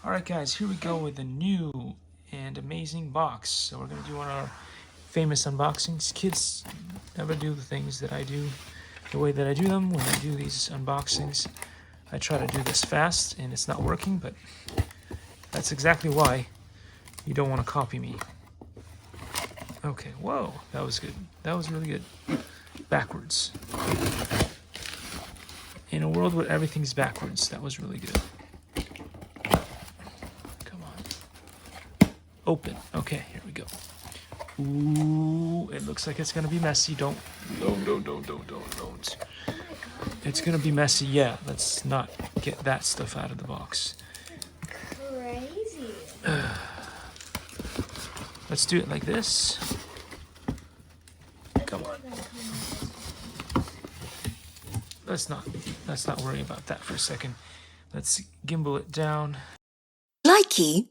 Alright guys, here we go with a new and amazing box. So we're going to do one of our famous unboxings. Kids never do the things that I do the way that I do them. When I do these unboxings, I try to do this fast and it's not working, but that's exactly why you don't want to copy me. Okay, whoa, that was good. That was really good. Backwards. In a world where everything's backwards, that was really good. Open. Okay, here we go. Ooh, it looks like it's gonna be messy. Don't. It's gonna be messy. Yeah, let's not get that stuff out of the box. Crazy. Let's do it like this. Come on. Let's not worry about that for a second. Let's gimbal it down. Likey.